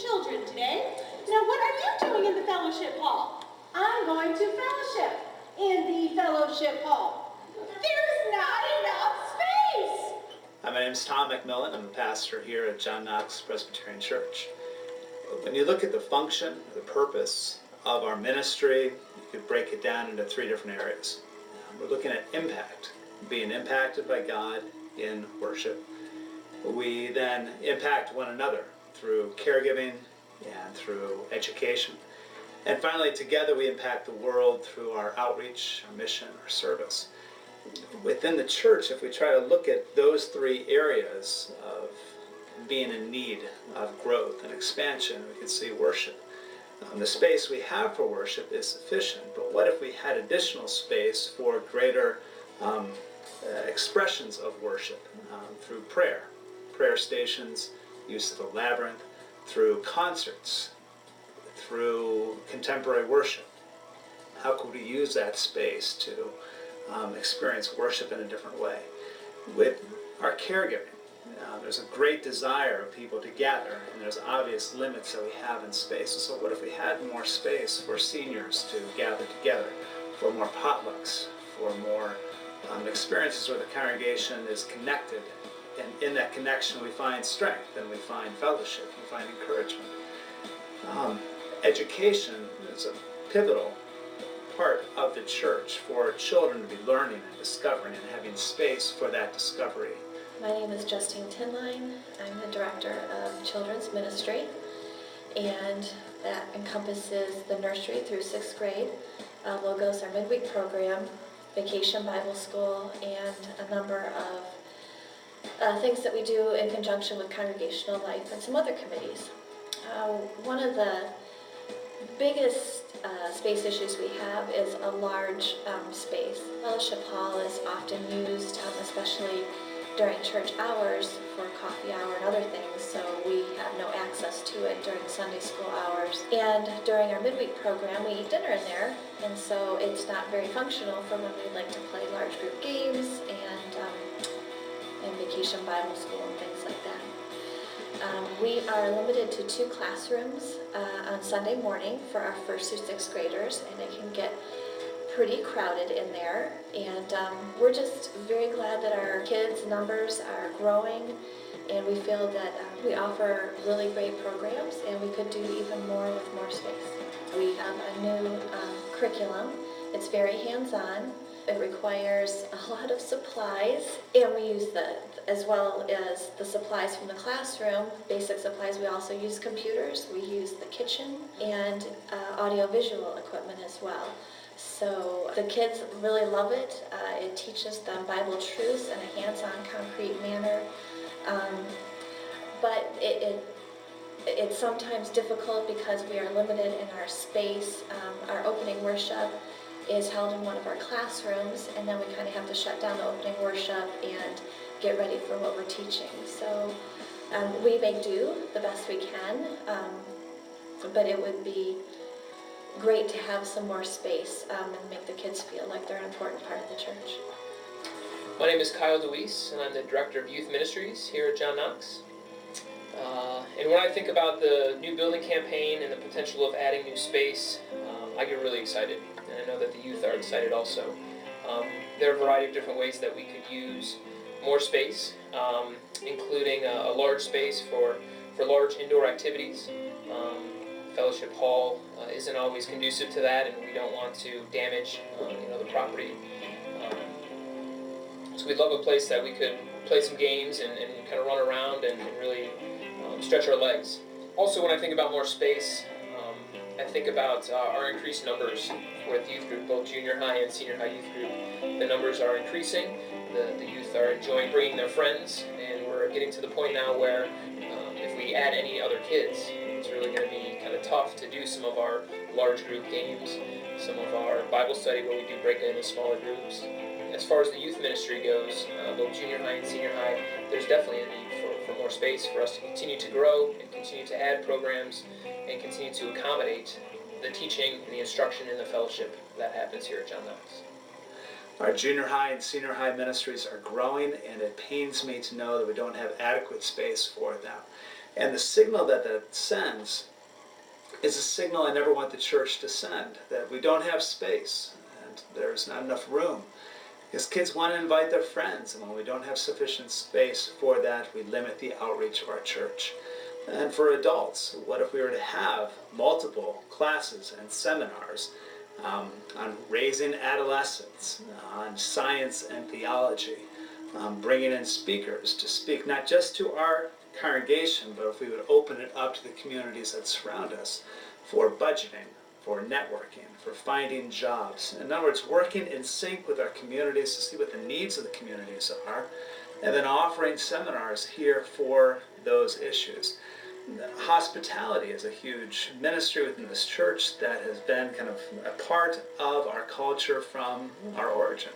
children today. Now, what are you doing in the fellowship hall? I'm going to fellowship in the fellowship hall. There's not enough space. Hi, my name is Tom McMillan. I'm a pastor here at John Knox Presbyterian Church. When you look at the function, the purpose of our ministry, you could break it down into three different areas. We're looking at impact, being impacted by God in worship. We then impact one another through caregiving and through education. And finally, together we impact the world through our outreach, our mission, our service. Within the church, if we try to look at those three areas of being in need of growth and expansion, we can see worship. The space we have for worship is sufficient, but what if we had additional space for greater expressions of worship through prayer stations, use of the labyrinth, through concerts, through contemporary worship? How could we use that space to experience worship in a different way? With our caregiving, there's a great desire of people to gather, and there's obvious limits that we have in space. So what if we had more space for seniors to gather together, for more potlucks, for more experiences where the congregation is connected, and in that connection we find strength, and we find fellowship, we find encouragement. Education is a pivotal part of the church for children to be learning and discovering and having space for that discovery. My name is Justine Tinline. I'm the Director of Children's Ministry, and that encompasses the nursery through 6th grade, Logos, our midweek program, Vacation Bible School, and a number of things that we do in conjunction with congregational life and some other committees. One of the biggest space issues we have is a large space. Fellowship hall is often used, especially during church hours for coffee hour and other things, so we have no access to it during Sunday school hours. And during our midweek program, we eat dinner in there, and so it's not very functional for when we'd like to play large group games and vacation Bible school and things like that. We are limited to 2 classrooms on Sunday morning for our 1st through 6th graders, and it can get pretty crowded in there, and we're just very glad that our kids' numbers are growing, and we feel that we offer really great programs, and we could do even more with more space. We have a new curriculum. It's very hands-on. It requires a lot of supplies, and we use as well as the supplies from the classroom, basic supplies. We also use computers. We use the kitchen and audio-visual equipment as well. So the kids really love it. It teaches them Bible truths in a hands-on, concrete manner. But it's sometimes difficult because we are limited in our space. Our opening worship is held in one of our classrooms, and then we kind of have to shut down the opening worship and get ready for what we're teaching. So we make do the best we can, but it would be great to have some more space and make the kids feel like they're an important part of the church. My name is Kyle DeWeese, and I'm the Director of Youth Ministries here at John Knox. And when I think about the new building campaign and the potential of adding new space, I get really excited, and I know that the youth are excited also. There are a variety of different ways that we could use more space, including a large space for large indoor activities. Fellowship hall isn't always conducive to that, and we don't want to damage the property. So we'd love a place that we could play some games and kind of run around and really stretch our legs. Also, when I think about more space, I think about our increased numbers with youth group, both junior high and senior high youth group. The numbers are increasing, the youth are enjoying bringing their friends, and we're getting to the point now where if we add any other kids, it's really going to be kind of tough to do some of our large group games, some of our Bible study where we do break it into smaller groups. As far as the youth ministry goes, both junior high and senior high, there's definitely a need for more space for us to continue to grow and continue to add programs and continue to accommodate the teaching and the instruction in the fellowship that happens here at John Knox. Our junior high and senior high ministries are growing, and it pains me to know that we don't have adequate space for them. And the signal that that sends is a signal I never want the church to send, that we don't have space and there's not enough room. Because kids want to invite their friends, and when we don't have sufficient space for that, we limit the outreach of our church. And for adults, what if we were to have multiple classes and seminars on raising adolescents, on science and theology, bringing in speakers to speak not just to our congregation, but if we would open it up to the communities that surround us for budgeting, for networking, for finding jobs. In other words, working in sync with our communities to see what the needs of the communities are, and then offering seminars here for those issues. Hospitality is a huge ministry within this church that has been kind of a part of our culture from our origin.